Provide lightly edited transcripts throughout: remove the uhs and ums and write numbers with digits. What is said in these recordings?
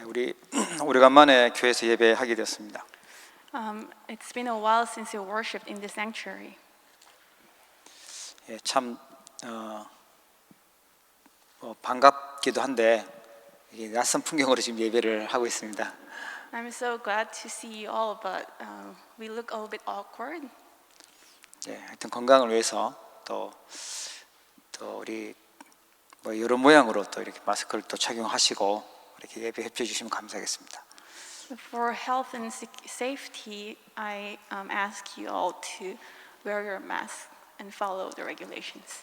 우리 오래간만에 교회에서 예배하게 되었습니다. It's been a while since you worshipped in the sanctuary. 참 반갑기도 한데 이게 낯선 풍경으로 지금 예배를 하고 있습니다. I'm so glad to see you all, but we look a little bit awkward. 하여튼 건강을 위해서 또 우리 여러 모양으로 또 이렇게 마스크를 또 착용하시고 이렇게 예배해 주시면 감사하겠습니다. For health and safety, I ask you all to wear your mask and follow the regulations.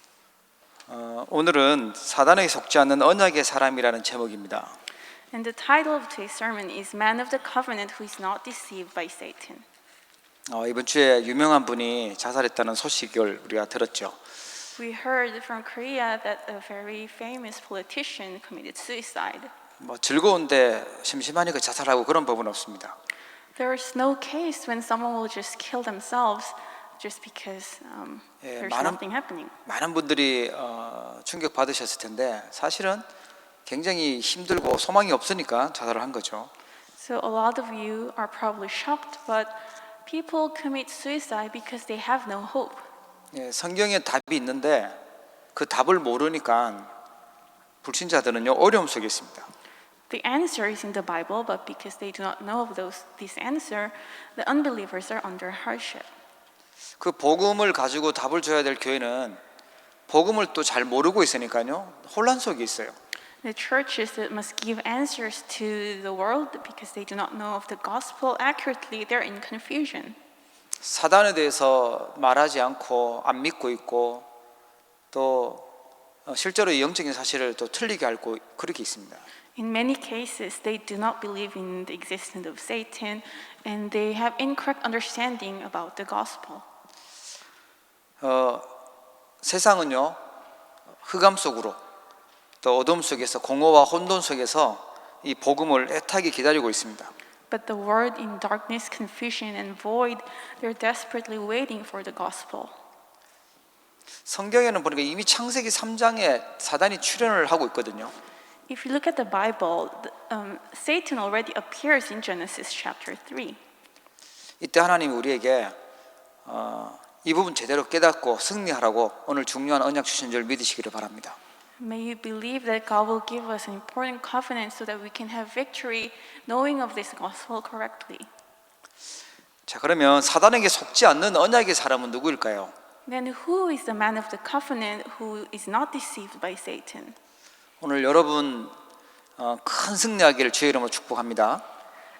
오늘은 사단에게 속지 않는 언약의 사람이라는 제목입니다. And the title of today's sermon is Man of the Covenant who is not deceived by Satan. 이번 주에 유명한 분이 자살했다는 소식을 우리가 들었죠. We heard from Korea that a very famous politician committed suicide. 즐거운데 심심하니까 자살하고 그런 법은 없습니다. There is no case when someone will just kill themselves just because there's nothing happening. 많은 분들이 충격 받으셨을 텐데 사실은 굉장히 힘들고 소망이 없으니까 자살을 한 거죠. So a lot of you are probably shocked, but people commit suicide because they have no hope. 성경에 답이 있는데 그 답을 모르니까 불신자들은요 어려움 속에 있습니다. The answer is in the Bible, but because they do not know of this answer, the unbelievers are under hardship. 그 복음을 가지고 답을 줘야 될 교회는 복음을 또 잘 모르고 있으니까요 혼란 속에 있어요. The churches that must give answers to the world because they do not know of the gospel accurately, they're in confusion. 사단에 대해서 말하지 않고 안 믿고 있고 또 실제로 영적인 사실을 또 틀리게 알고 그렇게 있습니다. In many cases, they do not believe in the existence of Satan, and they have incorrect understanding about the gospel. 세상은요 흑암 속으로 또 어둠 속에서 공허와 혼돈 속에서 이 복음을 애타게 기다리고 있습니다. But the world in darkness, confusion, and void, they're desperately waiting for the gospel. 성경에는 보니까 이미 창세기 3장에 사단이 출현을 하고 있거든요. If you look at the Bible, Satan already appears in Genesis chapter 3. 이때 하나님이 우리에게 이 부분 제대로 깨닫고 승리하라고 오늘 중요한 언약 주신 줄 믿으시기를 바랍니다. May you believe that God will give us an important covenant so that we can have victory knowing of this gospel correctly. 자, 그러면 사단에게 속지 않는 언약의 사람은 누구일까요? Then who is the man of the covenant who is not deceived by Satan? 오늘 여러분 큰 승리하기를 주의 이름으로 축복합니다.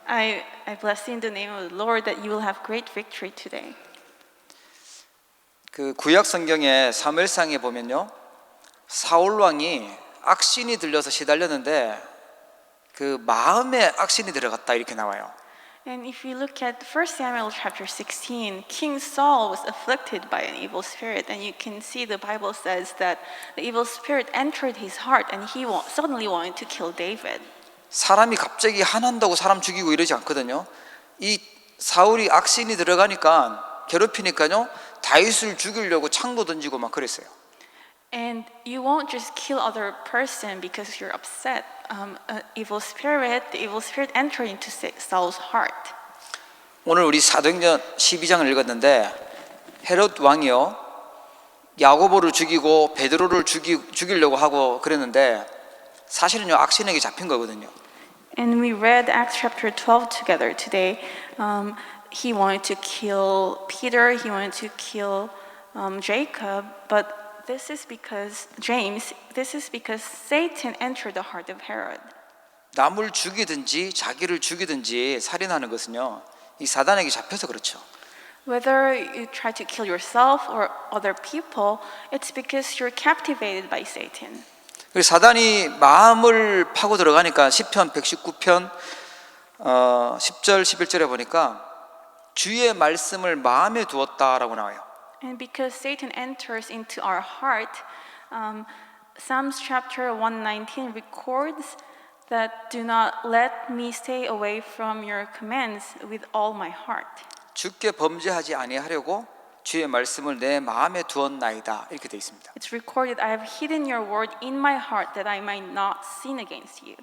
I bless you in the name of the Lord that you will have great victory today. 그 구약 성경의 사무엘상에 보면요. 사울 왕이 악신이 들려서 시달렸는데 그 마음에 악신이 들어갔다 이렇게 나와요. And if you look at 1 Samuel chapter 16, King Saul was afflicted by an evil spirit, and you can see the Bible says that the evil spirit entered his heart and he suddenly wanted to kill David. 사람이 갑자기 화난다고 사람 죽이고 이러지 않거든요. 이 사울이 악신이 들어가니까 괴롭히니까요. 다윗을 죽이려고 창도 던지고 막 그랬어요. And you won't just kill other person because you're upset. The evil spirit entered into Saul's heart. 오늘 우리 사도행전 12장을 읽었는데 헤롯 왕이요 야고보를 죽이고 베드로를 죽이려고 하고 그랬는데 사실은요 악신에게 잡힌 거거든요. And we read Acts chapter 12 together today. He wanted to kill Peter. He wanted to kill Jacob, but this is because Satan entered the heart of Herod. 남을 죽이든지 자기를 죽이든지 살인하는 것은요 이 사단에게 잡혀서 그렇죠. Whether you try to kill yourself or other people, it's because you're captivated by Satan. 사단이 마음을 파고 들어가니까 시편 119편 10절 11절에 보니까 주의 말씀을 마음에 두었다라고 나와요. And because Satan enters into our heart, Psalms chapter 119 records that do not let me stay away from your commands with all my heart. 주께 범죄하지 아니하려고 주의 말씀을 내 마음에 두었나이다 이렇게 돼 있습니다. It's recorded, I have hidden your word in my heart that I might not sin against you.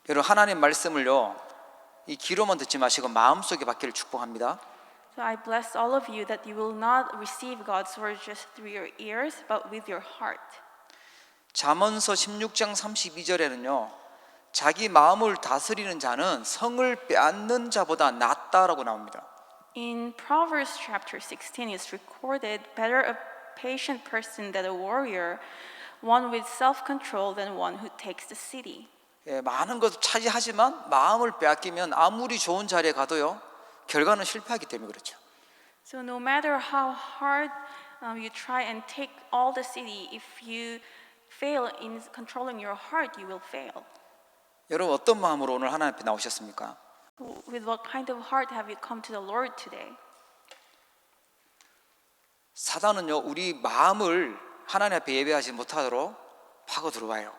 여러분 하나님 말씀을요 이 귀로만 듣지 마시고 마음속에 받기를 축복합니다. So I bless all of you that you will not receive God's word just through your ears, but with your heart. 잠언서 16장 32절에는요 자기 마음을 다스리는 자는 성을 빼앗는 자보다 낫다라고 나옵니다. In Proverbs chapter 16, it's recorded, better a patient person than a warrior, one with self-control than one who takes the city. 예, 많은 것을 차지하지만 마음을 빼앗기면 아무리 좋은 자리에 가도요 결과는 실패하기 때문에 그렇죠. So no matter how hard you try and take all the city, if you fail in controlling your heart, you will fail. 여러분 어떤 마음으로 오늘 하나님 앞에 나오셨습니까? With what kind of heart have you come to the Lord today? 사단은요 우리 마음을 하나님 앞에 예배하지 못하도록 파고 들어와요.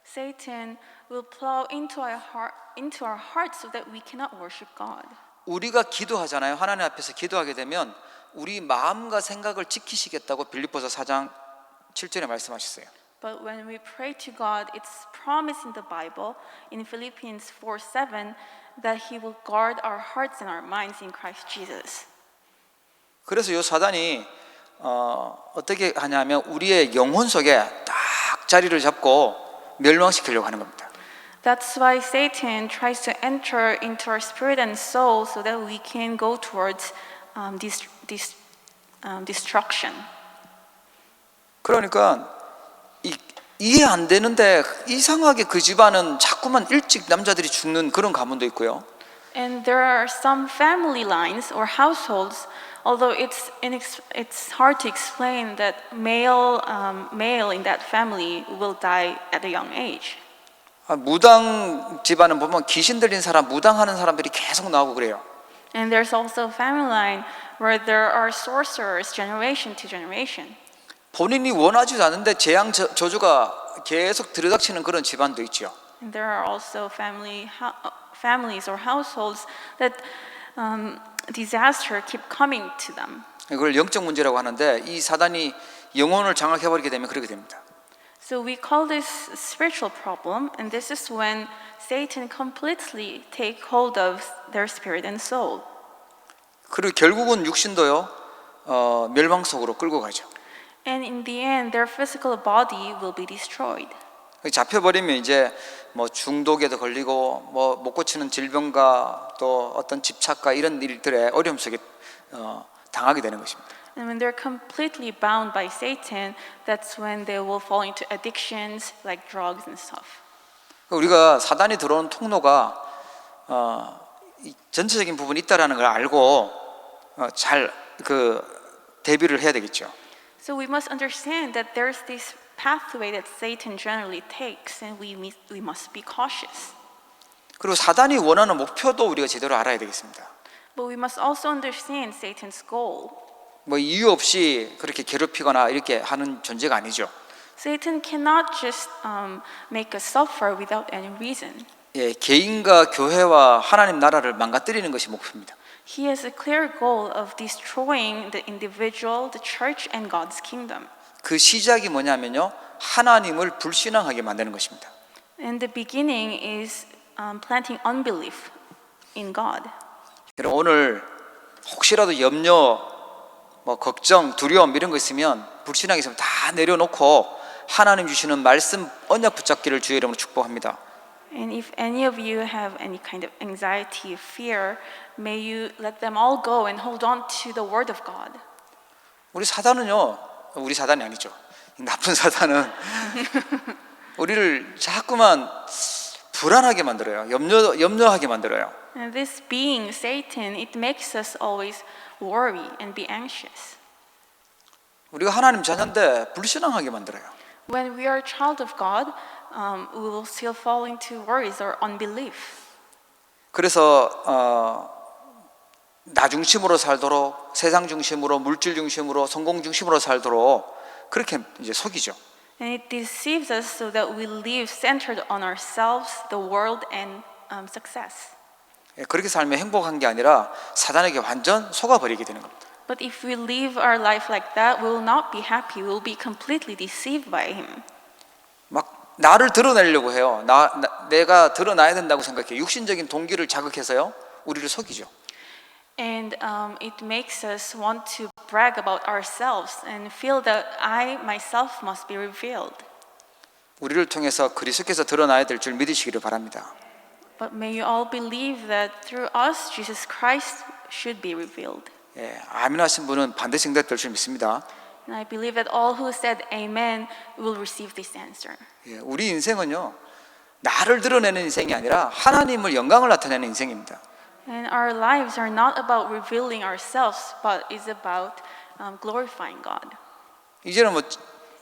Satan will plow into our hearts so that we cannot worship God. 우리가 기도하잖아요. 하나님 앞에서 기도하게 되면 우리 마음과 생각을 지키시겠다고 빌립보서 4장 7절에 말씀하셨어요. But when we pray to God, it's promised in the Bible, in Philippians 4:7, that He will guard our hearts and our minds in Christ Jesus. 그래서 이 사단이 어떻게 하냐면 우리의 영혼 속에 딱 자리를 잡고 멸망시키려고 하는 겁니다. That's why Satan tries to enter into our spirit and soul so that we can go towards destruction. 그러니까 이해 안 되는데 이상하게 그 집안은 자꾸만 일찍 남자들이 죽는 그런 가문도 있고요. And there are some family lines or households, although it's hard to explain that male in that family will die at a young age. 무당 집안은 보면 귀신 들린 사람, 무당하는 사람들이 계속 나오고 그래요. And there's also a family line where there are sorcerers generation to generation. 본인이 원하지도 않는데 재앙 저주가 계속 들이닥치는 그런 집안도 있죠. And there are also families or households that disaster keep coming to them. 이걸 영적 문제라고 하는데 이 사단이 영혼을 장악해버리게 되면 그렇게 됩니다. So we call this spiritual problem, and this is when Satan completely take hold of their spirit and soul. 그리고 결국은 육신도요 멸망 속으로 끌고 가죠. And in the end, their physical body will be destroyed. 잡혀버리면 이제 뭐 중독에도 걸리고 뭐 못 고치는 질병과 또 어떤 집착과 이런 일들의 어려움 속에 당하게 되는 것입니다. And when they're completely bound by Satan, that's when they will fall into addictions like drugs and stuff. 우리가 사단이 들어오는 통로가 전체적인 부분이 있다라는 걸 알고 잘 대비를 해야 되겠죠. So we must understand that there's this pathway that Satan generally takes, and we must be cautious. 그리고 사단이 원하는 목표도 우리가 제대로 알아야 되겠습니다. But we must also understand Satan's goal. 뭐 이유 없이 그렇게 괴롭히거나 이렇게 하는 존재가 아니죠. Satan cannot just make us suffer without any reason. 예, 개인과 교회와 하나님 나라를 망가뜨리는 것이 목표입니다. He has a clear goal of destroying the individual, the church, and God's kingdom. 그 시작이 뭐냐면요, 하나님을 불신앙하게 만드는 것입니다. And the beginning is planting unbelief in God. 여러분 오늘 혹시라도 염려, 뭐 걱정, 두려움 이런 거 있으면 불신앙이 있으면 다 내려놓고 하나님 주시는 말씀 언약 붙잡기를 주의 이름으로 축복합니다. And if any of you have any kind of anxiety, fear, may you let them all go and hold on to the word of God. 우리 사단이 아니죠. 나쁜 사단은 우리를 자꾸만 불안하게 만들어요. 염려하게 만들어요. And this being, Satan, it makes us always worry and be anxious. 우리가 하나님 자녀인데 불신앙하게 만들어요. When we are a child of God, we will still fall into worries or unbelief. 그래서 나 중심으로 살도록, 세상 중심으로, 물질 중심으로, 성공 중심으로 살도록 그렇게 이제 속이죠. And it deceives us so that we live centered on ourselves, the world, and success. 그렇게 살면 행복한 게 아니라 사단에게 완전 속아버리게 되는 겁니다. But if we live our life like that, we will not be happy. We will be completely deceived by him. 막 나를 드러내려고 해요. 내가 드러나야 된다고 생각해요. 육신적인 동기를 자극해서요, 우리를 속이죠. And it makes us want to brag about ourselves and feel that I myself must be revealed. 우리를 통해서 그리스도께서 드러나야 될 줄 믿으시기를 바랍니다. But may you all believe that through us, Jesus Christ should be revealed. 예, 아멘 하신 분은 반드시 응답될 줄 믿습니다. And I believe that all who said amen will receive this answer. 예, 우리 인생은요, 나를 드러내는 인생이 아니라 하나님을 영광을 나타내는 인생입니다. And our lives are not about revealing ourselves, but is about glorifying God. 이제는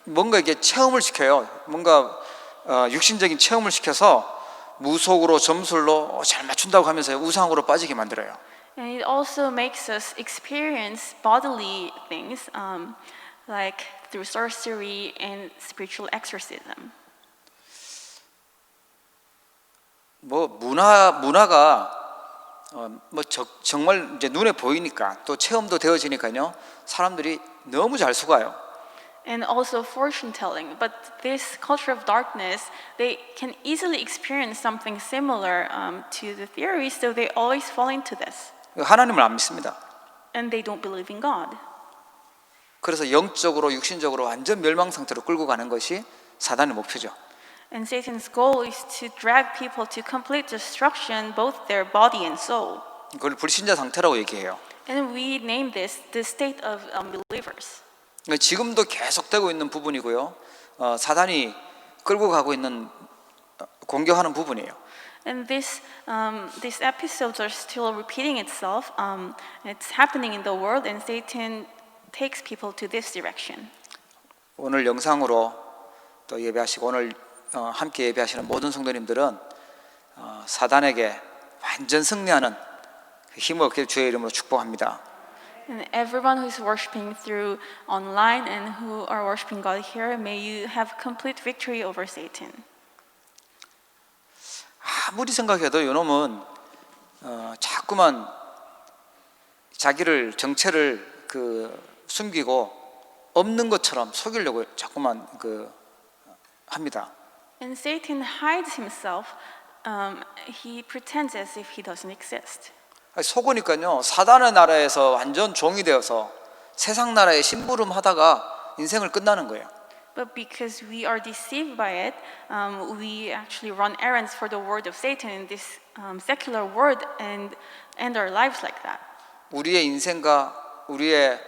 뭔가 이게 체험을 시켜요. 뭔가 육신적인 체험을 시켜서 무속으로 점술로 잘 맞춘다고 하면서 우상으로 빠지게 만들어요. And it also makes us experience bodily things, like through sorcery and spiritual exorcism. 문화가 정말 이제 눈에 보이니까 또 체험도 되어지니까요, 사람들이 너무 잘 속아요. And also fortune telling, but this culture of darkness, they can easily experience something similar to the theory, so they always fall into this. 하나님을 안 믿습니다. And they don't believe in God. 그래서 영적으로 육신적으로 완전 멸망 상태로 끌고 가는 것이 사단의 목표죠. And Satan's goal is to drag people to complete destruction, both their body and soul. 그걸 불신자 상태라고 얘기해요. And we name this the state of unbelievers. 지금도 계속되고 있는 부분이고요. 사단이 끌고 가고 있는 공격하는 부분이에요. And these episodes are still repeating itself. It's happening in the world, and Satan takes people to this direction. 오늘 영상으로 또 예배하시고 오늘 함께 예배하시는 모든 성도님들은 사단에게 완전 승리하는 힘을 얻게 주의 이름으로 축복합니다. And everyone who is worshiping through online and who are worshiping God here, may you have complete victory over Satan. 아무리 생각해도 이놈은 자꾸만 자기를 정체를 숨기고 없는 것처럼 속이려고 자꾸만 합니다. And Satan hides himself. He pretends as if he doesn't exist. 속으니까요, 사단의 나라에서 완전 종이 되어서 세상 나라에 심부름하다가 인생을 끝나는 거예요. But because we are deceived by it, we actually run errands for the word of Satan in this secular world and end our lives like that. 우리의 인생과 우리의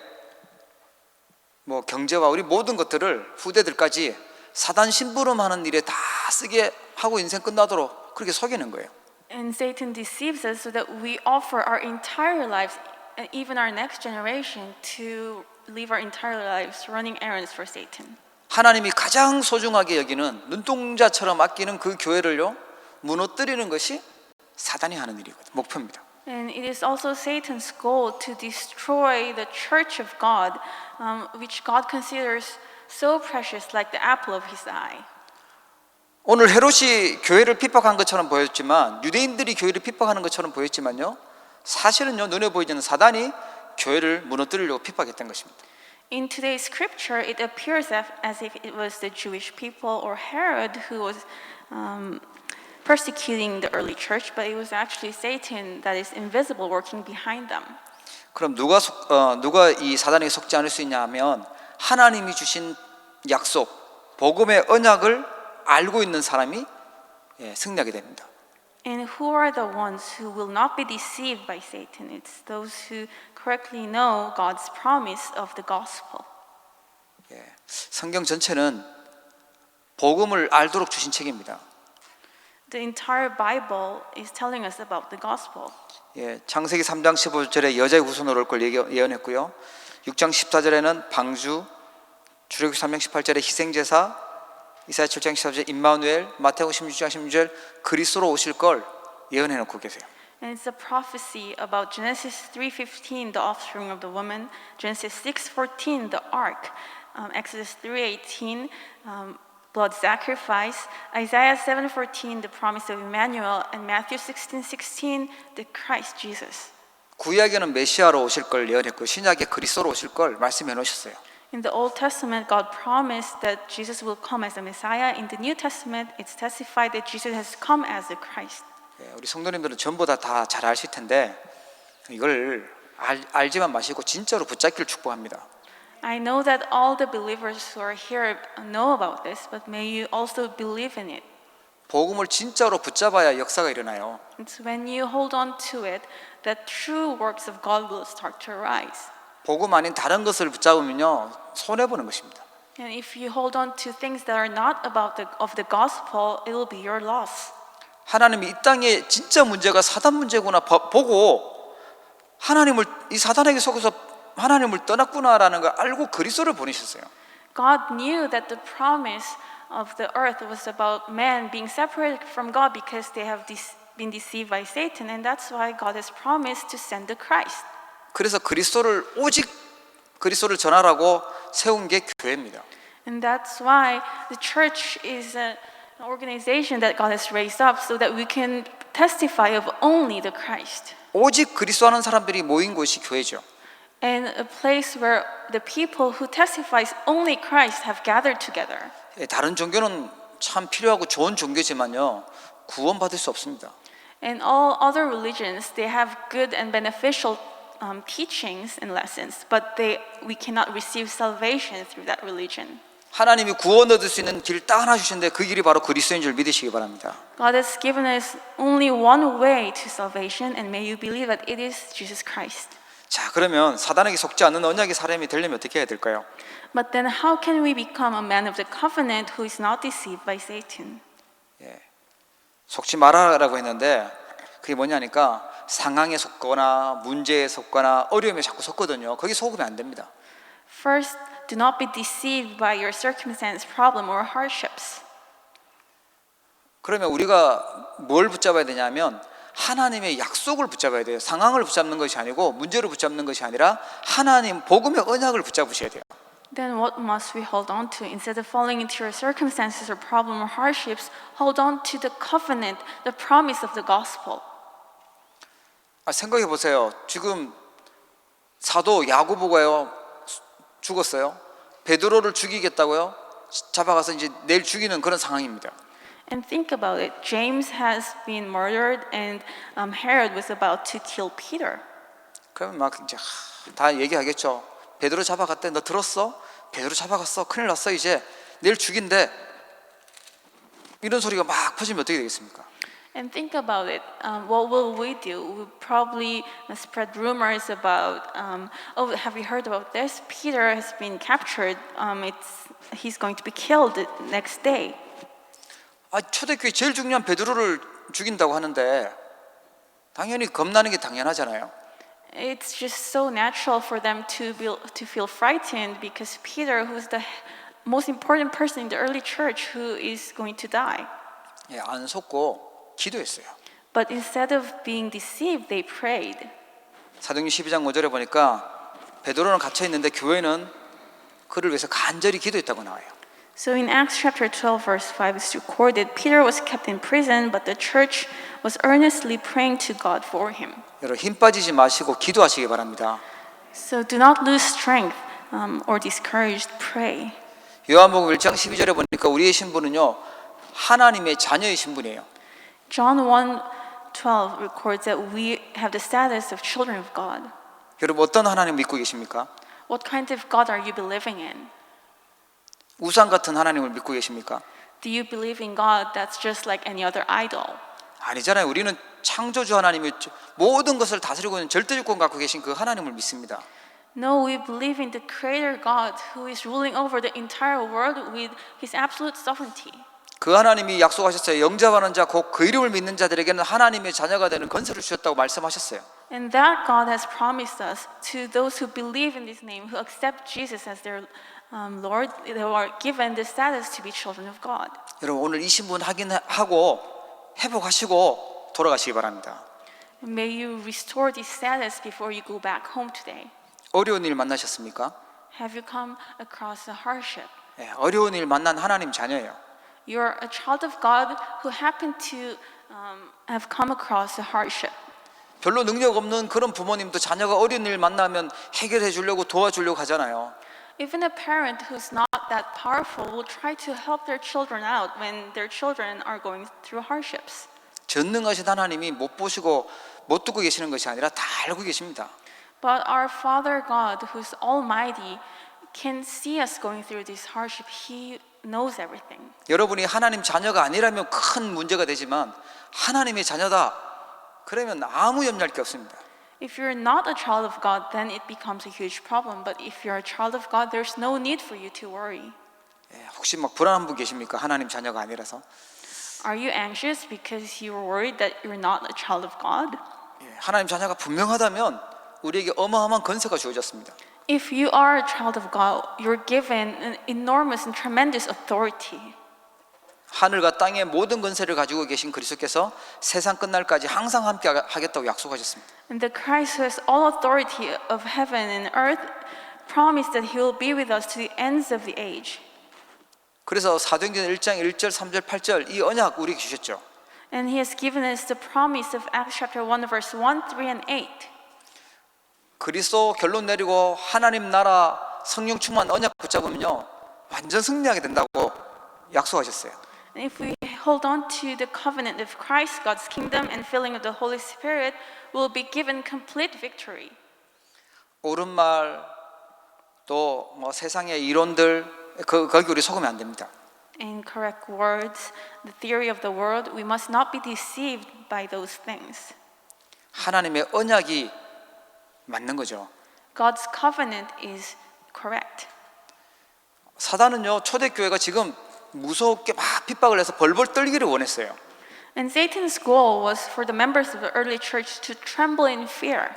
경제와 우리 모든 것들을 후대들까지 사단 심부름하는 일에 다 쓰게 하고 인생 끝나도록 그렇게 속이는 거예요. And Satan deceives us so that we offer our entire lives, and even our next generation, to live our entire lives running errands for Satan. 하나님이 가장 소중하게 여기는 눈동자처럼 아끼는 그 교회를요, 무너뜨리는 것이 사단이 하는 일이거든요. 목표입니다. And it is also Satan's goal to destroy the church of God, which God considers so precious, like the apple of his eye. 오늘 헤롯이 교회를 핍박한 것처럼 보였지만, 유대인들이 교회를 핍박하는 것처럼 보였지만요, 사실은요, 눈에 보이지 않는 사단이 교회를 무너뜨리려고 핍박했던 것입니다. In today's scripture, it appears as if it was the Jewish people or Herod who was persecuting the early church, but it was actually Satan that is invisible working behind them. 그럼 누가 이 사단에게 속지 않을 수 있냐 하면, 하나님이 주신 약속, 복음의 언약을 알고 있는 사람이 승리하게 됩니다. And who are the ones who will not be deceived by Satan? It's those who correctly know God's promise of the gospel. 성경 전체는 복음을 알도록 주신 책입니다. The entire Bible is telling us about the gospel. 창세기 3장 15절에 여자의 후손으로 올 걸 예언했고요. 6장 14절에는 방주, 출애굽기 3장 18절에 희생제사, 이사야 7장 14절 임마누엘, 마태복음 16장 16절 그리스도로 오실 걸 예언해 놓고 계세요. And it's a prophecy about Genesis 3:15, the offspring of the woman, Genesis 6:14, the ark, Exodus 3:18, blood sacrifice, Isaiah 7:14, the promise of Emmanuel, and Matthew 16:16, the Christ Jesus. 구약에는 메시아로 오실 걸 예언했고 신약에 그리스도로 오실 걸 말씀해 놓으셨어요. In the Old Testament, God promised that Jesus will come as the Messiah. In the New Testament, it's testified that Jesus has come as the Christ. 우리 성도님들은 전부 다 잘 아실 텐데 이걸 알지만 마시고 진짜로 붙잡기를 축복합니다. I know that all the believers who are here know about this, but may you also believe in it. 복음을 진짜로 붙잡아야 역사가 일어나요. It's when you hold on to it that true works of God will start to arise. 복음 아닌 다른 것을 붙잡으면요 손해 보는 것입니다. And if you hold on to things that are not of the gospel, it will be your loss. 하나님이 이 땅에 진짜 문제가 사단 문제구나 보고 하나님을 이 사단에게 속아서 하나님을 떠났구나라는 걸 알고 그리스도를 보내셨어요. God knew that the promise of the earth was about man being separated from God because they have been deceived by Satan, and that's why God has promised to send the Christ. 그래서 오직 그리스도를 전하라고 세운 게 교회입니다. And that's why the church is an organization that God has raised up so that we can testify of only the Christ. 오직 그리스도 하는 사람들이 모인 곳이 교회죠. And a place where the people who testifies only Christ have gathered together. 다른 종교는 참 필요하고 좋은 종교지만요 구원받을 수 없습니다. And all other religions, they have good and beneficial teachings and lessons, but we cannot receive salvation through that religion. 하나님이 구원 얻을 수 있는 길 딱 하나 주신데 그 길이 바로 그리스도인 줄 믿으시기 바랍니다. God has given us only one way to salvation, and may you believe that it is Jesus Christ. 자, 그러면 사단에게 속지 않는 언약의 사람이 되려면 어떻게 해야 될까요? But then how can we become a man of the covenant who is not deceived by Satan? 속지 말아라고 했는데 그게 뭐냐니까 상황에 속거나 문제에 속거나 어려움에 자꾸 속거든요. 거기 속으면 안 됩니다. First, do not be deceived by your circumstance, problem, or hardships. 그러면 우리가 뭘 붙잡아야 되냐면 하나님의 약속을 붙잡아야 돼요. 상황을 붙잡는 것이 아니고 문제를 붙잡는 것이 아니라 하나님 복음의 언약을 붙잡으셔야 돼요. Then what must we hold on to? Instead of falling into your circumstances or problem or hardships, hold on to the covenant, the promise of the gospel. 생각해 보세요. 지금 사도 야고보가요 죽었어요. 베드로를 죽이겠다고요? 잡아가서 이제 내일 죽이는 그런 상황입니다. And think about it. James has been murdered, and Herod was about to kill Peter. 그러면 막 이제 다 얘기하겠죠. 베드로 잡아갔대. 너 들었어? 베드로 잡아갔어. 큰일 났어. 이제 내일 죽인대. 이런 소리가 막 퍼지면 어떻게 되겠습니까? And think about it. What will we do? We'll probably spread rumors about, oh, have you heard about this? Peter has been captured. He's going to be killed the next day. 초대교회 제일 중요한 베드로를 죽인다고 하는데 당연히 겁나는 게 당연하잖아요. It's just so natural for them to feel frightened because Peter, who is the most important person in the early church, who is going to die. 안 속고 기도했어요. But instead of being deceived, they prayed. 사도행전 12장 5절에 보니까 베드로는 갇혀 있는데 교회는 그를 위해서 간절히 기도했다고 나와요. So in Acts chapter 12 verse 5 it's recorded, Peter was kept in prison, but the church was earnestly praying to God for him. 여러분 힘 빠지지 마시고 기도하시기 바랍니다. So do not lose strength or discouraged, pray. 요한복음 1장 12절에 보니까 우리의 신분은요 하나님의 자녀의 신분이에요. John 1:12 records that we have the status of children of God. 여러분 어떤 하나님 믿고 계십니까? What kind of God are you believing in? 우상 같은 하나님을 믿고 계십니까? Do you believe in God that's just like any other idol? 아니잖아요. 우리는 창조주 하나님이 모든 것을 다스리고 있는 절대주권 갖고 계신 그 하나님을 믿습니다. No, we believe in the Creator God who is ruling over the entire world with His absolute sovereignty. 그 하나님이 약속하셨어요. 영접하는 자 곧 그 이름을 믿는 자들에게는 하나님의 자녀가 되는 권세를 주셨다고 말씀하셨어요. And that God has promised us to those who believe in His name, who accept Jesus as their Lord, they are given the status to be children of God. 여러분 오늘 이 신분 확인하고 회복하시고 돌아가시기 바랍니다. May you restore this status before you go back home today. 어려운 일 만나셨습니까? Have you come across a hardship? 어려운 일 만난 하나님 자녀예요. You're a child of God who happened to have come across a hardship. 별로 능력 없는 그런 부모님도 자녀가 어려운 일 만나면 해결해 주려고 도와주려고 하잖아요. Even a parent who's not that powerful will try to help their children out when their children are going through hardships. 전능하신 하나님이 못 보시고 못 듣고 계시는 것이 아니라 다 알고 계십니다. But our Father God, who's almighty, can see us going through this hardship. He knows everything. 여러분이 하나님 자녀가 아니라면 큰 문제가 되지만 하나님의 자녀다 그러면 아무 염려할 게 없습니다. If you're not a child of God, then it becomes a huge problem. But if you're a child of God, there's no need for you to worry. 혹시 막 불안한 분 계십니까? 하나님 자녀가 아니라서. Are you anxious because you're worried that you're not a child of God? 하나님 자녀가 분명하다면 우리에게 어마어마한 권세가 주어졌습니다. If you are a child of God, you're given an enormous and tremendous authority. 하늘과 땅의 모든 권세를 가지고 계신 그리스도께서 세상 끝날까지 항상 함께 하겠다고 약속하셨습니다. And the Christ who has all authority of heaven and earth promised that he will be with us to the ends of the age. 그래서 사도행전 1장 1절, 3절, 8절 이 언약 우리에게 주셨죠. And he has given us the promise of Acts chapter 1 verse 1, 3 and 8. 그리스도 결론 내리고 하나님 나라 성령 충만 언약 붙잡으면요 완전 승리하게 된다고 약속하셨어요. And if we hold on to the covenant of Christ, God's kingdom and filling of the Holy Spirit, we'll be given complete victory. 옳은 말 또 뭐 세상의 이론들 거기 우리 속으면 안 됩니다. Incorrect words, the theory of the world, we must not be deceived by those things. 하나님의 언약이 맞는 거죠. God's covenant is correct. 사단은요 초대교회가 지금 무섭게 막 핍박을 해서 벌벌 떨기를 원했어요. And Satan's goal was for the members of the early church to tremble in fear.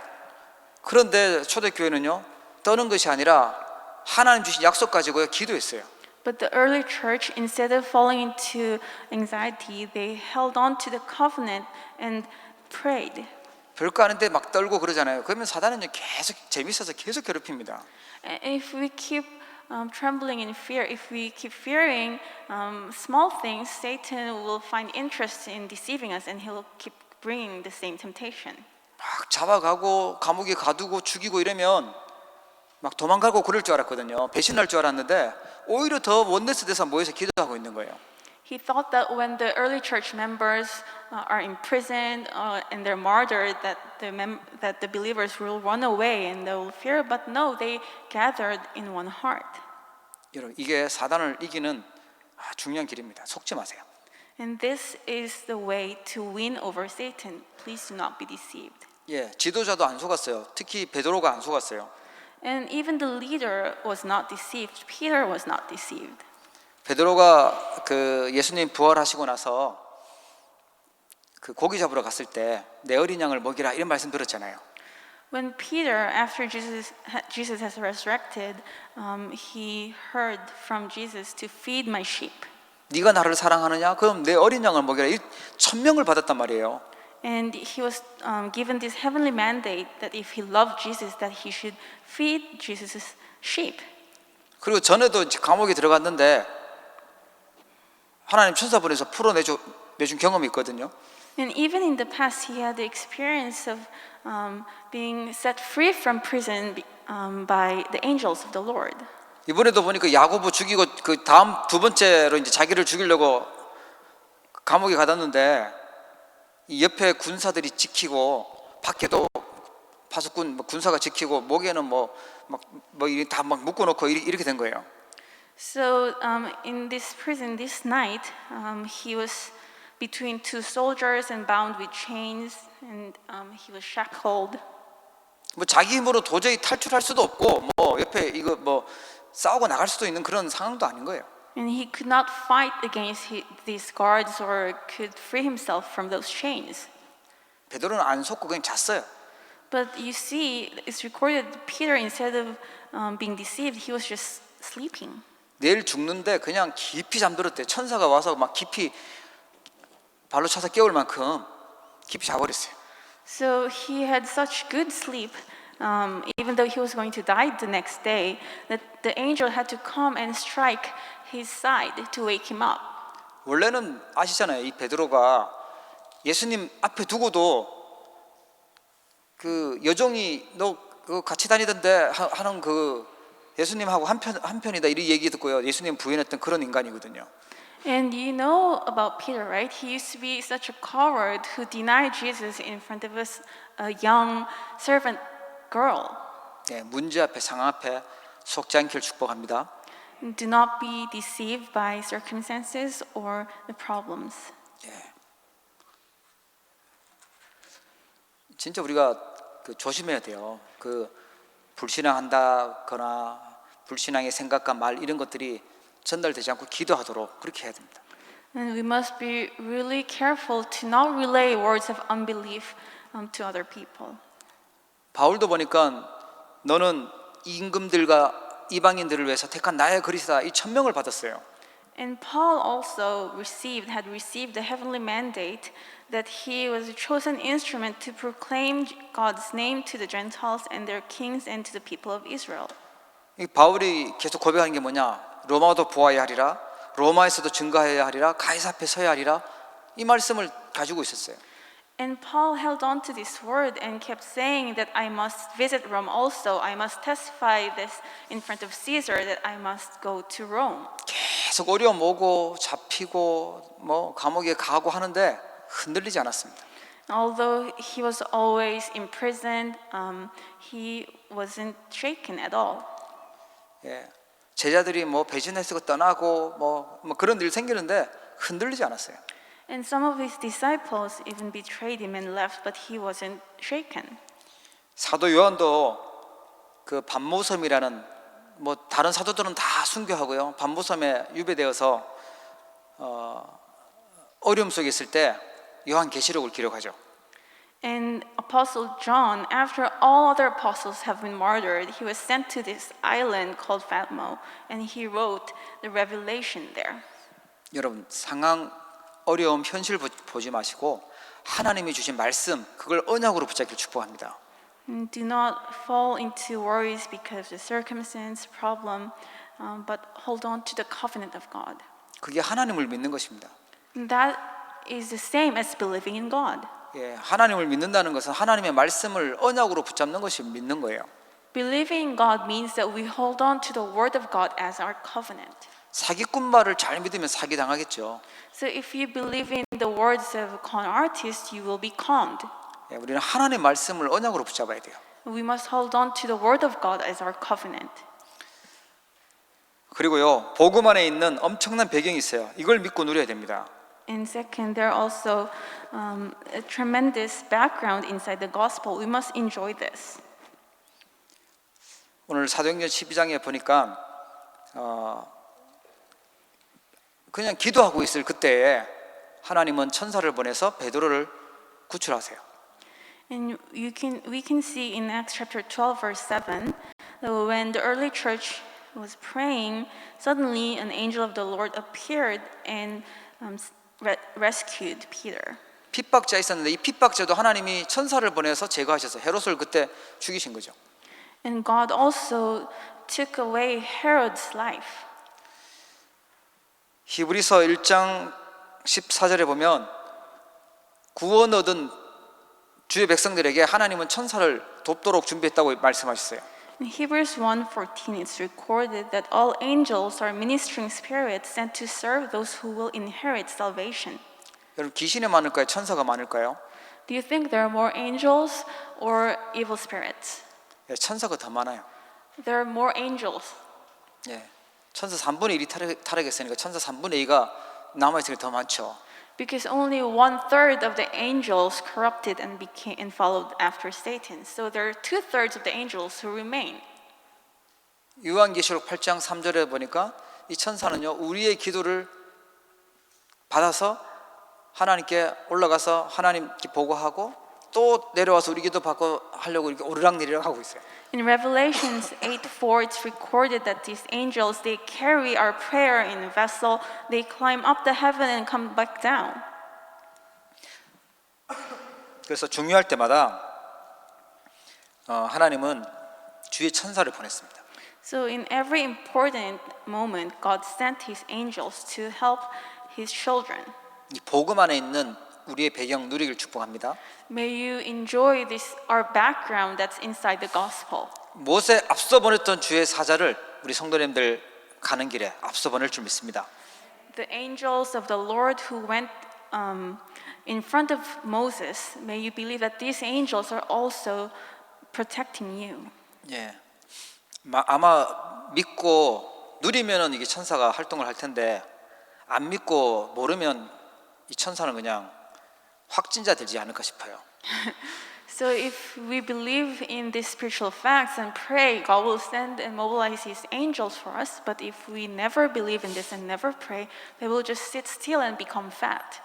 그런데 초대교회는요 떠는 것이 아니라 하나님 주신 약속 가지고 기도했어요. But the early church, instead of falling into anxiety, they held on to the covenant and prayed. 별거 아닌데 막 떨고 그러잖아요. 그러면 사단은요 계속 재밌어서 계속 괴롭힙니다. And if we keep trembling in fear, if we keep fearing small things, Satan will find interest in deceiving us, and he'll keep bringing the same temptation. 막 잡아가고 감옥에 가두고 죽이고 이러면 막 도망가고 그럴 줄 알았거든요. 배신할 줄 알았는데 오히려 더 원네스 대사 모여서 기도하고 있는 거예요. He thought that when the early church members are imprisoned and they're martyred, that the believers will run away and they will fear. But no, they gathered in one heart. 여러분 이게 사단을 이기는 중요한 길입니다. 속지 마세요. And this is the way to win over Satan. Please do not be deceived. 지도자도 안 속았어요. 특히 베드로가 안 속았어요. And even the leader was not deceived. Peter was not deceived. 베드로가 그 예수님 부활하시고 나서 그 고기 잡으러 갔을 때 내 어린 양을 먹이라 이런 말씀 들었잖아요. When Peter, after Jesus has resurrected, he heard from Jesus to feed my sheep. 네가 나를 사랑하느냐? 그럼 내 어린 양을 먹이라. 이 천명을 받았단 말이에요. And he was given this heavenly mandate that if he loved Jesus, that he should feed Jesus' sheep. 그리고 전에도 감옥에 들어갔는데 하나님 천사 보내서 풀어내준 경험이 있거든요. And even in the past, he had the experience of being set free from prison by the angels of the Lord. 이번에도 보니까 야고보 죽이고 그 다음 두 번째로 이제 자기를 죽이려고 감옥에 가뒀는데 이 옆에 군사들이 지키고 밖에도 파수꾼 군사가 지키고 목에는 다 막 묶어놓고 이렇게 된 거예요. So in this prison this night, he was between two soldiers and bound with chains, and he was shackled. 자기 힘으로 도저히 탈출할 수도 없고 옆에 이거 싸우고 나갈 수도 있는 그런 상황도 아닌 거예요. And he could not fight against these guards or could free himself from those chains. 베드로는 안 속고 그냥 잤어요. But you see, it's recorded that Peter, instead of being deceived, he was just sleeping. 내일 죽는데 그냥 깊이 잠들었대. 천사가 와서 막 깊이 발로 차서 깨울 만큼 깊이 자버렸어요. So he had such good sleep, even though he was going to die the next day, that the angel had to come and strike his side to wake him up. 원래는 아시잖아요. 이 베드로가 예수님 앞에 두고도 그 여종이 너 그거 같이 다니던데 하는 그 예수님하고 한편이다 이런 얘기 듣고요. 예수님 부인했던 그런 인간이거든요. And you know about Peter, right? He used to be such a coward who denied Jesus in front of a young servant girl. 예, 문제 앞에 상황 앞에 속지 않기를 축복합니다. Do not be deceived by circumstances or the problems. 예. 진짜 우리가 조심해야 돼요. 불신앙한다거나 불신앙의 생각과 말 이런 것들이 전달되지 않고 기도하도록 그렇게 해야 됩니다. And we must be really careful to not relay words of unbelief to other people. 바울도 보니까 너는 임금들과 이방인들을 위해서 택한 나의 그리스도다 이 천명을 받았어요. And Paul also had received the heavenly mandate that he was a chosen instrument to proclaim God's name to the Gentiles and their kings and to the people of Israel. 이 바울이 계속 고백하는 게 뭐냐? 로마도 보아야 하리라, 로마에서도 증거해야 하리라, 가이사 앞에 서야 하리라 이 말씀을 가지고 있었어요. And Paul held on to this word and kept saying that I must visit Rome also. I must testify this in front of Caesar that I must go to Rome. 계속 어려움 오고 잡히고 뭐 감옥에 가고 하는데 흔들리지 않았습니다. Although he was always imprisoned, he wasn't shaken at all. 예, 제자들이 뭐 배신해서 떠나고 뭐 그런 일 생기는데 흔들리지 않았어요. And some of his disciples even betrayed him and left, but he wasn't shaken. 사도 요한도 그 반모섬이라는 뭐 다른 사도들은 다 순교하고요. 반모섬에 유배되어서 어려움 속에 있을 때 요한계시록을 기록하죠. And Apostle John, after all other apostles have been martyred, he was sent to this island called Patmos, and he wrote the Revelation there. 여러분 상황 어려움 현실 보지 마시고 하나님이 주신 말씀 그걸 언약으로 붙잡기를 축복합니다. Do not fall into worries because of the circumstance, problem, but hold on to the covenant of God. 그게 하나님을 믿는 것입니다. And that is the same as believing in God. 예, 하나님을 믿는다는 것은 하나님의 말씀을 언약으로 붙잡는 것이 믿는 거예요. Believing in God means that we hold on to the word of God as our covenant. 사기꾼 말을 잘 믿으면 사기 당하겠죠. So if you believe in the words of a con artist, you will be conned. 예, 우리는 하나님의 말씀을 언약으로 붙잡아야 돼요. We must hold on to the word of God as our covenant. 그리고요 복음 안에 있는 엄청난 배경이 있어요. 이걸 믿고 누려야 됩니다. And second, there are also a tremendous background inside the gospel. We must enjoy this. 오늘 사도행전 12장에 보니까 그냥 기도하고 있을 그때에 하나님은 천사를 보내서 베드로를 구출하세요. And we can see in Acts chapter 12, verse 7, that when the early church was praying, suddenly an angel of the Lord appeared and rescued Peter. 핍박자 있었는데 이 핍박자도 하나님이 천사를 보내서 제거하셔서 헤롯을 그때 죽이신 거죠. And God also took away Herod's life. 히브리서 1장 14절에 보면 구원 얻은 주의 백성들에게 하나님은 천사를 돕도록 준비했다고 말씀하셨어요. In Hebrews 1:14, it's recorded that all angels are ministering spirits sent to serve those who will inherit salvation. 여러분 귀신이 많을까요? 천사가 많을까요? Do you think there are more angels or evil spirits? 예, 천사가 더 많아요. There are more angels. 예, 천사 3분의 1이 타락했으니까 천사 3분의 2가 남아있으니까 더 많죠. Because only 1/3 of the angels corrupted and followed after Satan. So there are 2/3 of the angels who remain. 요한계시록 8장 3절에 보니까 이 천사는요 우리의 기도를 받아서 하나님께 올라가서 하나님께 보고하고 또 내려와서 우리 기도 받고 하려고 이렇게 오르락내리락 하고 있어요. In Revelations 8:4, it's recorded that these angels, they carry our prayer in a vessel. They climb up the heaven and come back down. 그래서 중요할 때마다 하나님은 주의 천사를 보냈습니다. So in every important moment, God sent His angels to help His children. 이 복음 안에 있는 우리의 배경 누리길 축복합니다. May you enjoy our background that's inside the gospel. 못에 앞서 보냈던 주의 사자를 우리 성도님들 가는 길에 앞서 보낼 줄 믿습니다. The angels of the Lord who went in front of Moses, may you believe that these angels are also protecting you. 예, 아마 믿고 누리면은 이게 천사가 활동을 할 텐데 안 믿고 모르면 이 천사는 그냥 확진자 되지 않을까 싶어요. So if we believe in these spiritual facts and pray, God will send and mobilize His angels for us. But if we never believe in this and never pray, they will just sit still and become fat.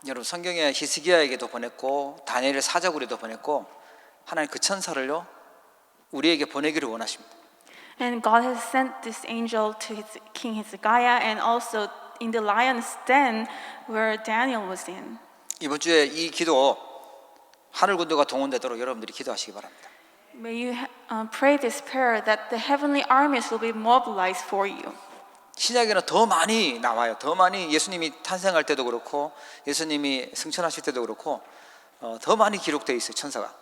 여러분 성경에 히스기야에게도 보냈고 다니엘의 사자굴에도 보냈고 하나님 그 천사를요 우리에게 보내기를 원하십니다. And God has sent this angel to King Hezekiah and also in the lion's den where Daniel was in. 이번 주에 이 기도 하늘 군대가 동원되도록 여러분들이 기도하시기 바랍니다. May you pray this prayer that the heavenly armies will be mobilized for you. 신약에는 더 많이 나와요. 더 많이 예수님이 탄생할 때도 그렇고 예수님이 승천하실 때도 그렇고 더 많이 기록되어 있어요. 천사가.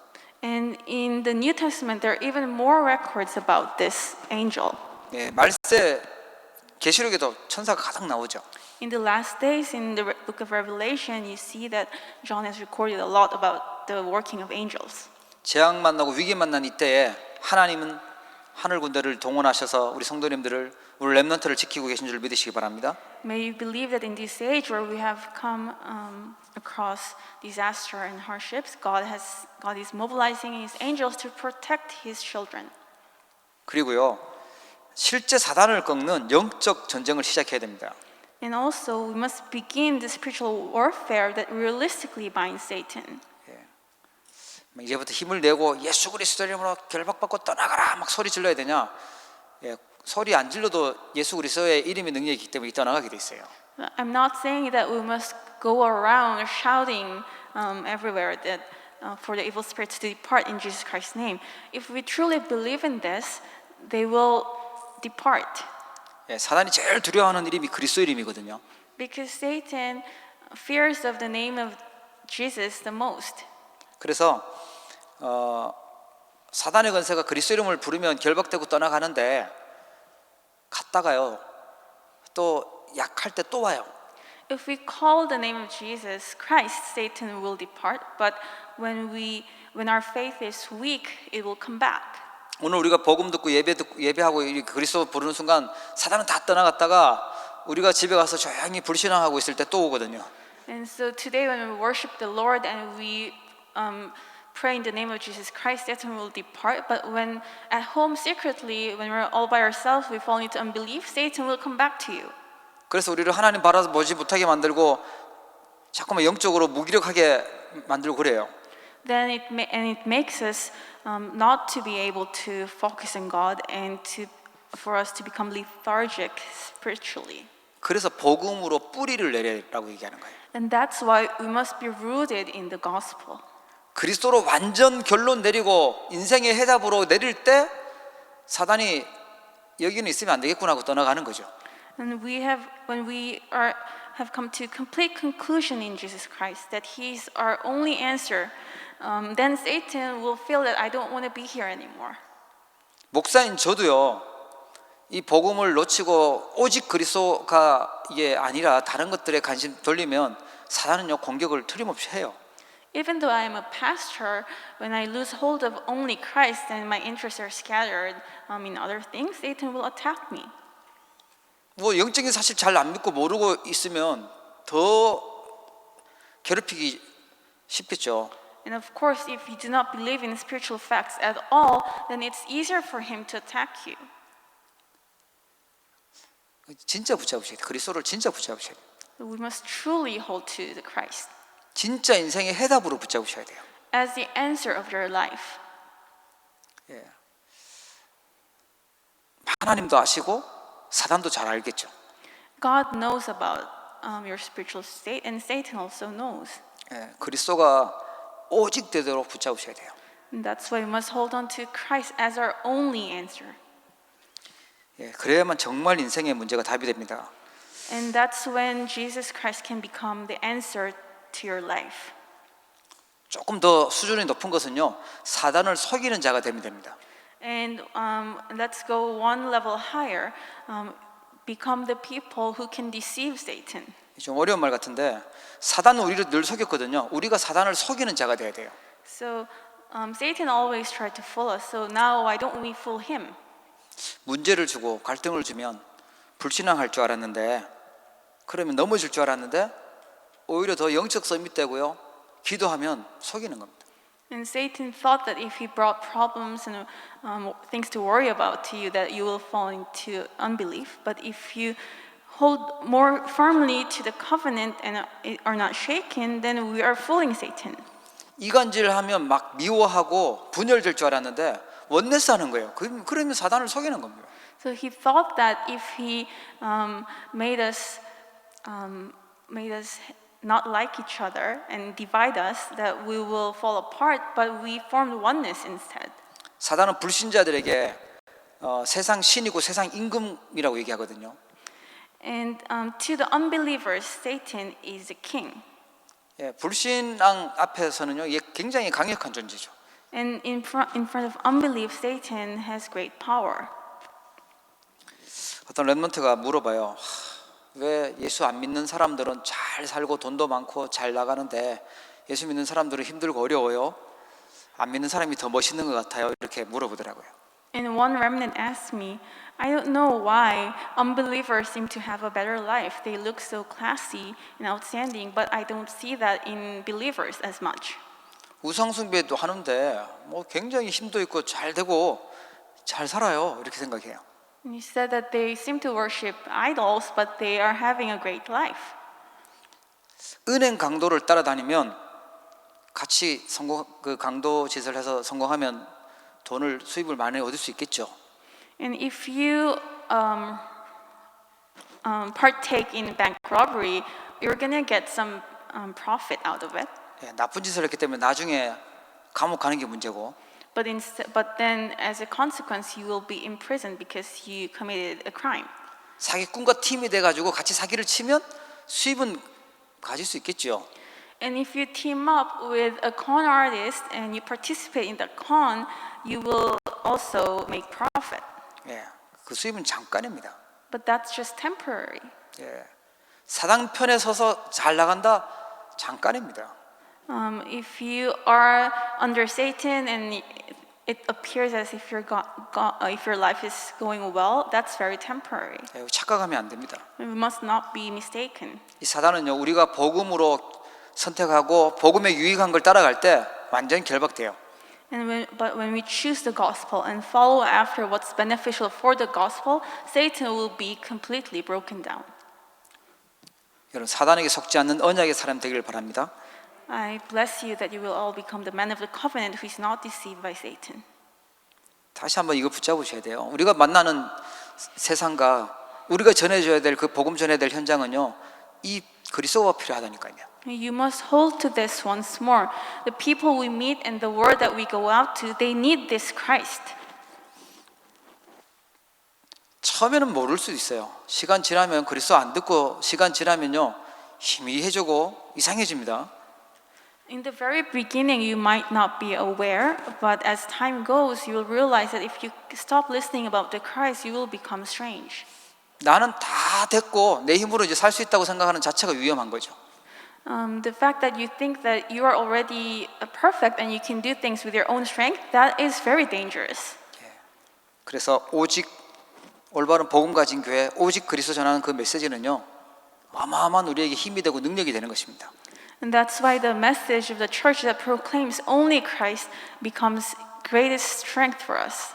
And in the New Testament, there are even more records about this angel. 예, 말세 계시록에도 천사가 가득 나오죠. In the last days, in the book of Revelation, you see that John has recorded a lot about the working of angels. 재앙 만나고 위기 만난 이때에 하나님은 하늘 군대를 동원하셔서 우리 성도님들을 우리 렘넌트를 지키고 계신 줄 믿으시기 바랍니다. May you believe that in this age where we have come across disaster and hardships, God is mobilizing His angels to protect His children. 그리고요 실제 사단을 꺾는 영적 전쟁을 시작해야 됩니다. And also, we must begin the spiritual warfare that realistically binds Satan. 이제부터 힘을 내고 예수 그리스도 이름으로 결박받고 떠나가라 막 소리 질러야 되냐? 예, 소리 안 질러도 예수 그리스도의 이름이 능력이 있기 때문에 떠나가게 돼 있어요. I'm not saying that we must go around shouting everywhere that for the evil spirits to depart in Jesus Christ's name. If we truly believe in this, they will depart. 예, 사단이 제일 두려워하는 이름이 그리스도 이름이거든요. Because Satan fears of the name of Jesus the most. 그래서 사단의 권세가 그리스도 이름을 부르면 결박되고 떠나가는데 갔다가요 또 약할 때 또 와요. If we call the name of Jesus Christ, Satan will depart. But when our faith is weak, it will come back. 오늘 우리가 복음 듣고 예배하고 그리스도 부르는 순간 사단은 다 떠나갔다가 우리가 집에 가서 조용히 불신앙하고 있을 때 또 오거든요. And so today, when we worship the Lord and we pray in the name of Jesus Christ, Satan will depart. But when at home secretly, when we're all by ourselves, we fall into unbelief, Satan will come back to you. 그래서 우리를 하나님 바라보지 못하게 만들고 자꾸만 영적으로 무기력하게 만들고 그래요. Then it makes us not to be able to focus on God and for us to become lethargic spiritually. 그래서 복음으로 뿌리를 내리라고 얘기하는 거예요. And that's why we must be rooted in the gospel. 그리스도로 완전 결론 내리고 인생의 해답으로 내릴 때 사단이 여기는 있으면 안 되겠구나 하고 떠나가는 거죠. And when we have come to complete conclusion in Jesus Christ that He's our only answer, then Satan will feel that I don't want to be here anymore. 목사인 저도요. 이 복음을 놓치고 오직 그리스도가 이게 아니라 다른 것들에 관심 돌리면 사단은요 공격을 틀림없이 해요. Even though I am a pastor, when I lose hold of only Christ and my interests are scattered in other things, Satan will attack me. 뭐 영적인 사실 잘 안 믿고 모르고 있으면 더 괴롭히기 쉽겠죠. And of course, if you do not believe in spiritual facts at all, then it's easier for him to attack you. 진짜 붙잡으셔야 돼요. 그리스도를 진짜 붙잡으셔야 돼요. We must truly hold to the Christ 진짜 인생의 해답으로 붙잡으셔야 돼요. as the answer of your life. 예. 하나님도 아시고 사단도 잘 알겠죠. God knows about your spiritual state, and Satan also knows. 예. 그리스도가 오직 되도록 붙잡으셔야 돼요. And that's why we must hold on to Christ as our only answer. 예. 그래야만 정말 인생의 문제가 답이 됩니다. And that's when Jesus Christ can become the answer to your life. 조금 더 수준이 높은 것은요. 사단을 속이는 자가 되면 됩니다. And let's go one level higher. Become the people who can deceive Satan. 좀 어려운 말 같은데 사단은 우리를 늘 속였거든요. 우리가 사단을 속이는 자가 돼야 돼요. So Satan always tried to fool us. So now why don't we fool him? 문제를 주고 갈등을 주면 불신앙할 줄 알았는데 그러면 넘어질 줄 알았는데 오히려 더 영적 썸밋되고요. 기도하면 속이는 겁니다. And Satan thought that if he brought problems and things to worry about to you, that you will fall into unbelief. But if you hold more firmly to the covenant and are not shaken, then we are fooling Satan. 이간질하면 막 미워하고 분열될 줄 알았는데 원내스 하는 거예요. 그러면 사단을 속이는 겁니다. So he thought that if he made us not like each other and divide us, that we will fall apart. But we formed oneness instead. 사단은 불신자들에게 세상 신이고 세상 임금이라고 얘기하거든요. And to the unbelievers, Satan is a king. 예, 불신앙 앞에서는요, 이게 굉장히 강력한 존재죠. And in front of unbelief, Satan has great power. 어떤 랩런트가 물어봐요. 왜 예수 안 믿는 사람들은 잘 살고 돈도 많고 잘 나가는데 예수 믿는 사람들은 힘들고 어려워요? 안 믿는 사람이 더 멋있는 것 같아요. 이렇게 물어보더라고요. And one remnant asked me, I don't know why unbelievers seem to have a better life. They look so classy and outstanding, but I don't see that in believers as much. 우상숭배도 하는데 뭐 굉장히 힘도 있고 잘 되고 잘 살아요. 이렇게 생각해요. And he said that they seem to worship idols, but they are having a great life. 은행 강도를 따라다니면 같이 그 강도 짓을 해서 성공하면 돈을 수입을 많이 얻을 수 있겠죠. And if you partake in bank robbery, you're gonna get some profit out of it. 예, 나쁜 짓을 했기 때문에 나중에 감옥 가는 게 문제고. But then, as a consequence, you will be imprisoned because you committed a crime. 사기꾼과 팀이 돼가지고 같이 사기를 치면 수입은 가질 수 있겠죠. And if you team up with a con artist and you participate in the con, you will also make profit. 예, 그 수입은 잠깐입니다. But that's just temporary. 예, 사단 편에 서서 잘 나간다 잠깐입니다. If you are under Satan and it appears as if if your life is going well, that's very temporary. 예, 착각하면 안 됩니다. We must not be mistaken. 이 사단은요, 우리가 복음으로 선택하고 복음에 유익한 걸 따라갈 때 완전히 결박돼요. But when we choose the gospel and follow after what's beneficial for the gospel, Satan will be completely broken down. 여러분, 사단에게 속지 않는 언약의 사람 되기를 바랍니다. I bless you that you will all become the man of the covenant who is not deceived by Satan. 다시 한번 이거 붙잡으셔야 돼요. 우리가 만나는 세상과 우리가 전해줘야 될 그 복음 전해야 될 현장은요, 이 그리스도가 필요하다니까요. You must hold to this once more. The people we meet and the word that we go out to, they need this Christ. 처음에는 모를 수도 있어요. 시간 지나면 그리스도 안 듣고 시간 지나면요, 희미해지고 이상해집니다. In the very beginning, you might not be aware, but as time goes, you will realize that if you stop listening about the Christ, you will become strange. 나는 다 됐고 내 힘으로 이제 살 수 있다고 생각하는 자체가 위험한 거죠. The fact that you think that you are already perfect and you can do things with your own strength, that is very dangerous. 그래서 오직 올바른 복음 가진 교회, 오직 그리스도 전하는 그 메시지는요, 어마어마한 우리에게 힘이 되고 능력이 되는 것입니다. And that's why the message of the church that proclaims only Christ becomes greatest strength for us.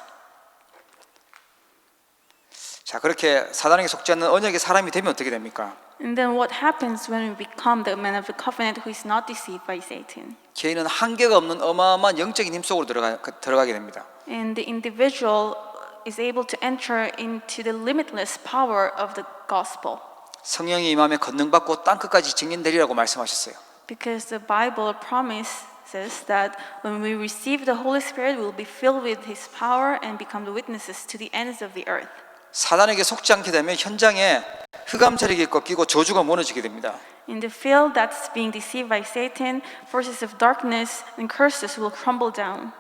자, 그렇게 사단에게 속지 않는 언약의 사람이 되면 어떻게 됩니까? And then what happens when we become the man of the covenant who is not deceived by Satan? 개인은 한계가 없는 어마어마한 영적인 힘 속으로 들어가게 됩니다. And the individual is able to enter into the limitless power of the gospel. 성령이 임하면 권능받고 땅 끝까지 증인되리라고 말씀하셨어요. Because the Bible promises that when we receive the Holy Spirit, we will be filled with His power and become the witnesses to the ends of the earth. 사단에게 속지 않게 되면 현장에 흑암 세력이 꺾이고 저주가 무너지게 됩니다. In the field that's being deceived by Satan, forces of darkness and curses will crumble down.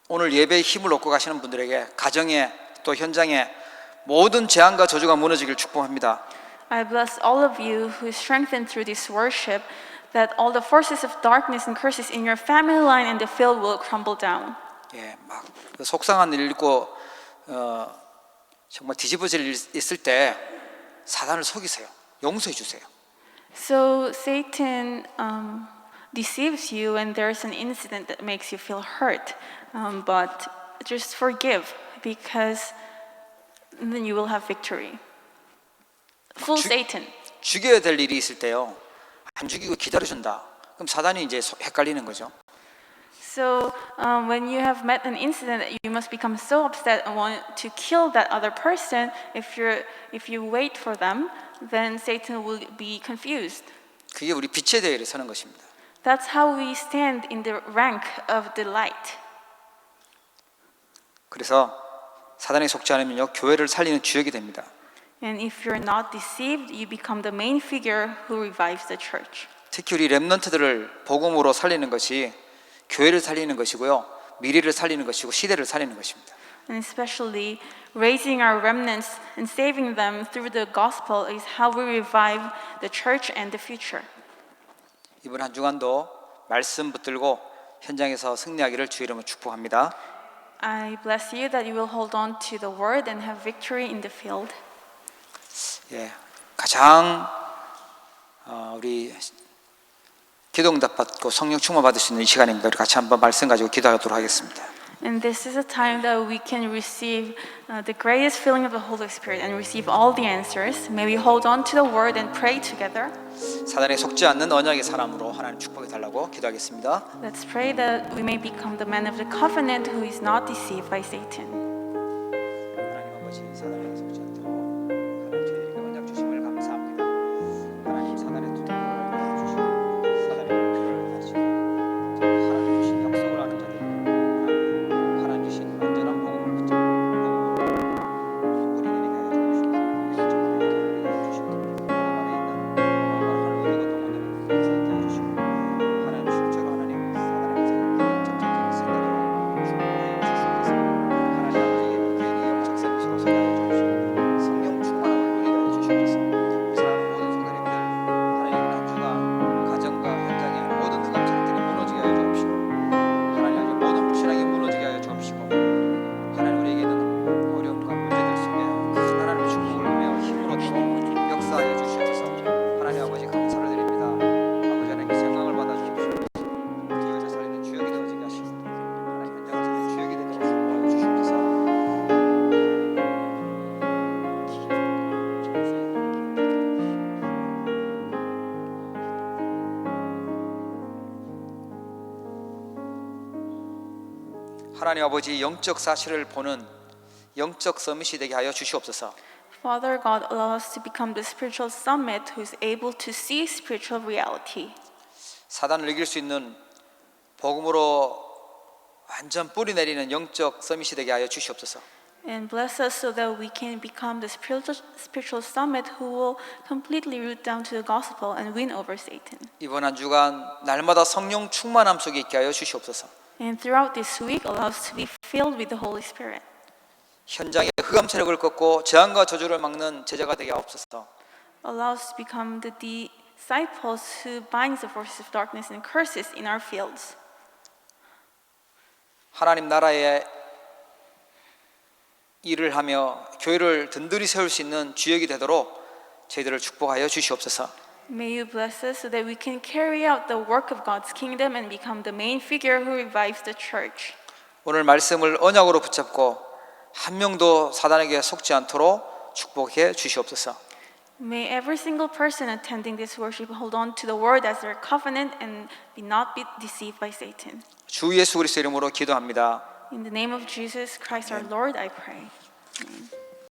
오늘 예배에 힘을 얻고 가시는 분들에게 가정에 또 현장에 모든 재앙과 저주가 무너지길 축복합니다. I bless all of you who is strengthened through this worship, that all the forces of darkness and curses in your family line and the field will crumble down. 예, 막 속상한 일 있고 정말 뒤집어질 일 있을 때 사단을 속이세요. 용서해 주세요. So Satan deceives you when there's an incident that makes you feel hurt, but just forgive, because then you will have victory. Fool Satan. 죽여야 될 일이 있을 때요, 안 죽이고 기다려준다. 그럼 사단이 이제 헷갈리는 거죠. So when you have met an incident that you must become so upset and want to kill that other person, if you wait for them, then Satan will be confused. 그게 우리 빛의 대열에 서는 것입니다. That's how we stand in the rank of the light. 그래서 사단에 속지 않으면요, 교회를 살리는 주역이 됩니다. And if you're not deceived, you become the main figure who revives the church. 특히 우리 렘넌트들을 복음으로 살리는 것이 교회를 살리는 것이고요, 미래를 살리는 것이고 시대를 살리는 것입니다. And especially raising our remnants and saving them through the gospel is how we revive the church and the future. 이번 한 주간도 말씀 붙들고 현장에서 승리하기를 주 이름으로 축복합니다. I bless you that you will hold on to the word and have victory in the field. 예, 가장 우리 기도응답 받고 성령 충만 받을 수 있는 이 시간입니다. 우리 같이 한번 말씀 가지고 기도하도록 하겠습니다. And this is a time that we can receive the greatest filling of the Holy Spirit and receive all the answers. May we hold on to the word and pray together. 사단에 속지 않는 언약의 사람으로 하나님 축복해 달라고 기도하겠습니다. Let's pray that we may become the man of the covenant who is not deceived by Satan. 하나님 아버지, 사단에게 속지 않도록 하나님 저희에게 언약 주심을 감사합니다. 하나님 사단의 두려움을 주시고 사단의 목표를 하시고 하나님 주신 약속을 하는 자들, 하나님 주신 완전한 복음을 붙잡고 복음으로 우리에게 주시고 우리에게 주시고 하나님 안에 있는 하나님과 동원되는 주시고 하나님 실제로 하나님 사단의 적극적인 생각으로 충분히 주시옵소서. 하나님 아버지의 괜히 영적 서비스로 서게 하여 주시고 성령 충만함을 누리게 하여 주시옵소서. 사랑하는 모든 성도님들, 하나님 한 주간 가정과 현장의 모든 흑암세력들이 무너지게 하여 주옵시고 하나님 아버지 모든 불신앙이 무너지게 하여 주옵시고 하나님 우리에게 있는 어려움과 문제들 속에 하나님의 축복을 보며 힘을 얻고 역사하여 주시옵소서. 하나님 아버지 감사를 드립니다. 아버지 하나님께 영광을 받아 주십시오. 교회를 살리는 주역이 되어지게 하시고 하나님 현장을 살리는 주역이 되도록 축복하여 주시옵소서. 하나님 아버지 영적 사실을 보는 영적 서밋이 되게 하여 주시옵소서. Father God, allow us to become the spiritual summit who is able to see spiritual reality. 사단을 이길 수 있는 복음으로 완전 뿌리 내리는 영적 서밋이 되게 하여 주시옵소서. And bless us so that we can become the spiritual summit who will completely root down to the gospel and win over Satan. 이번 한 주간 날마다 성령 충만함 속에 있게 하여 주시옵소서. And throughout this week, allow us to be filled with the Holy Spirit. 현장의 흑암 세력을 꺾고 재앙과 저주를 막는 제자가 되게 하옵소서. Allow us to become the disciples who binds the forces of darkness and curses in our fields. 하나님 나라의 일을 하며 교회를 든든히 세울 수 있는 주역이 되도록 저희들을 축복하여 주시옵소서. May you bless us so that we can carry out the work of God's kingdom and become the main figure who revives the church. 오늘 말씀을 언약으로 붙잡고 한 명도 사단에게 속지 않도록 축복해 주시옵소서. May every single person attending this worship hold on to the word as their covenant and not be deceived by Satan. 주 예수 그리스도 이름으로 기도합니다. In the name of Jesus Christ our Lord, I pray. Amen.